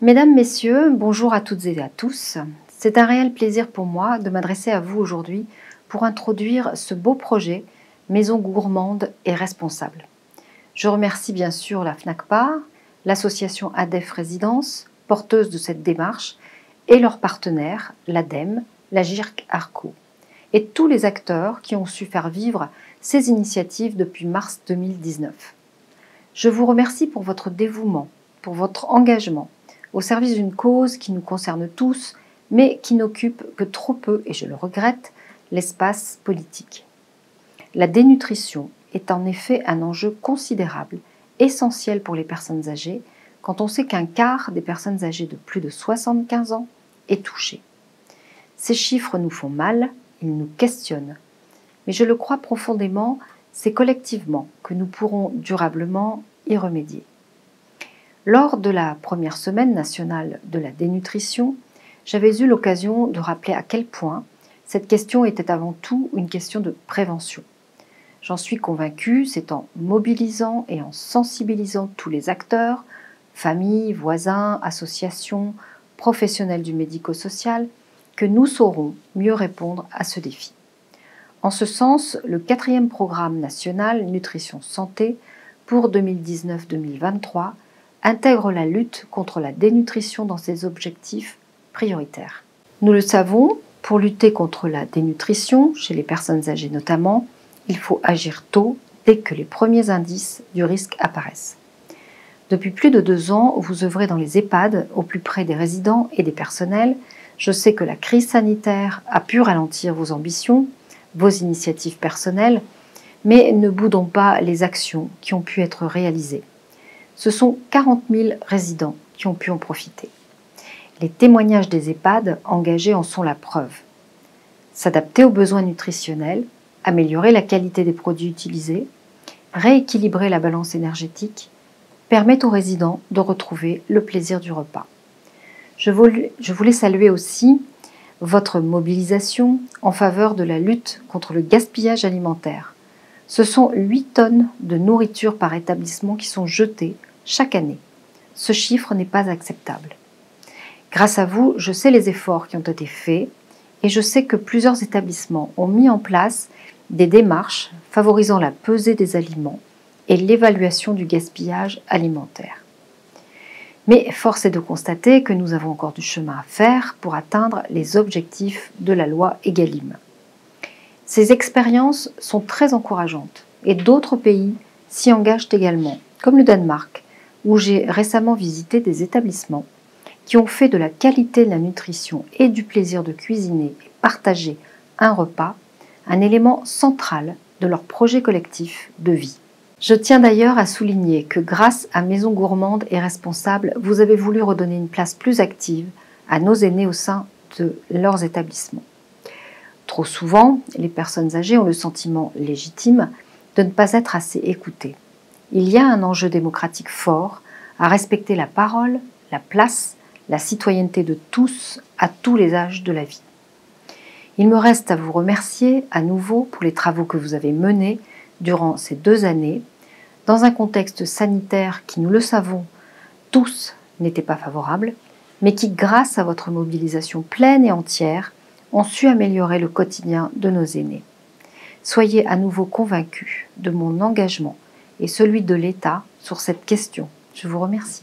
Mesdames, Messieurs, bonjour à toutes et à tous. C'est un réel plaisir pour moi de m'adresser à vous aujourd'hui pour introduire ce beau projet Maison gourmande et responsable. Je remercie bien sûr la FNACPAR, l'association ADEF Résidence, porteuse de cette démarche, et leurs partenaires, l'ADEME, la GIRC Arco, et tous les acteurs qui ont su faire vivre ces initiatives depuis mars 2019. Je vous remercie pour votre dévouement, pour votre engagement, au service d'une cause qui nous concerne tous, mais qui n'occupe que trop peu, et je le regrette, l'espace politique. La dénutrition est en effet un enjeu considérable, essentiel pour les personnes âgées, quand on sait qu'un quart des personnes âgées de plus de 75 ans est touché. Ces chiffres nous font mal, ils nous questionnent, mais je le crois profondément, c'est collectivement que nous pourrons durablement y remédier. Lors de la première semaine nationale de la dénutrition, j'avais eu l'occasion de rappeler à quel point cette question était avant tout une question de prévention. J'en suis convaincue, c'est en mobilisant et en sensibilisant tous les acteurs, familles, voisins, associations, professionnels du médico-social, que nous saurons mieux répondre à ce défi. En ce sens, le 4e programme national Nutrition Santé pour 2019-2023 intègre la lutte contre la dénutrition dans ses objectifs prioritaires. Nous le savons, pour lutter contre la dénutrition, chez les personnes âgées notamment, il faut agir tôt, dès que les premiers indices du risque apparaissent. Depuis plus de 2 ans, vous œuvrez dans les EHPAD, au plus près des résidents et des personnels. Je sais que la crise sanitaire a pu ralentir vos ambitions, vos initiatives personnelles, mais ne boudons pas les actions qui ont pu être réalisées. Ce sont 40 000 résidents qui ont pu en profiter. Les témoignages des EHPAD engagés en sont la preuve. S'adapter aux besoins nutritionnels, améliorer la qualité des produits utilisés, rééquilibrer la balance énergétique, permet aux résidents de retrouver le plaisir du repas. Je voulais saluer aussi votre mobilisation en faveur de la lutte contre le gaspillage alimentaire. Ce sont 8 tonnes de nourriture par établissement qui sont jetées chaque année. Ce chiffre n'est pas acceptable. Grâce à vous, je sais les efforts qui ont été faits et je sais que plusieurs établissements ont mis en place des démarches favorisant la pesée des aliments et l'évaluation du gaspillage alimentaire. Mais force est de constater que nous avons encore du chemin à faire pour atteindre les objectifs de la loi Egalim. Ces expériences sont très encourageantes et d'autres pays s'y engagent également, comme le Danemark, où j'ai récemment visité des établissements qui ont fait de la qualité de la nutrition et du plaisir de cuisiner et partager un repas un élément central de leur projet collectif de vie. Je tiens d'ailleurs à souligner que grâce à Maison gourmande et responsable, vous avez voulu redonner une place plus active à nos aînés au sein de leurs établissements. Trop souvent, les personnes âgées ont le sentiment légitime de ne pas être assez écoutées. Il y a un enjeu démocratique fort à respecter la parole, la place, la citoyenneté de tous à tous les âges de la vie. Il me reste à vous remercier à nouveau pour les travaux que vous avez menés durant ces 2 années, dans un contexte sanitaire qui, nous le savons, tous n'était pas favorable, mais qui, grâce à votre mobilisation pleine et entière, ont su améliorer le quotidien de nos aînés. Soyez à nouveau convaincus de mon engagement et celui de l'État sur cette question. Je vous remercie.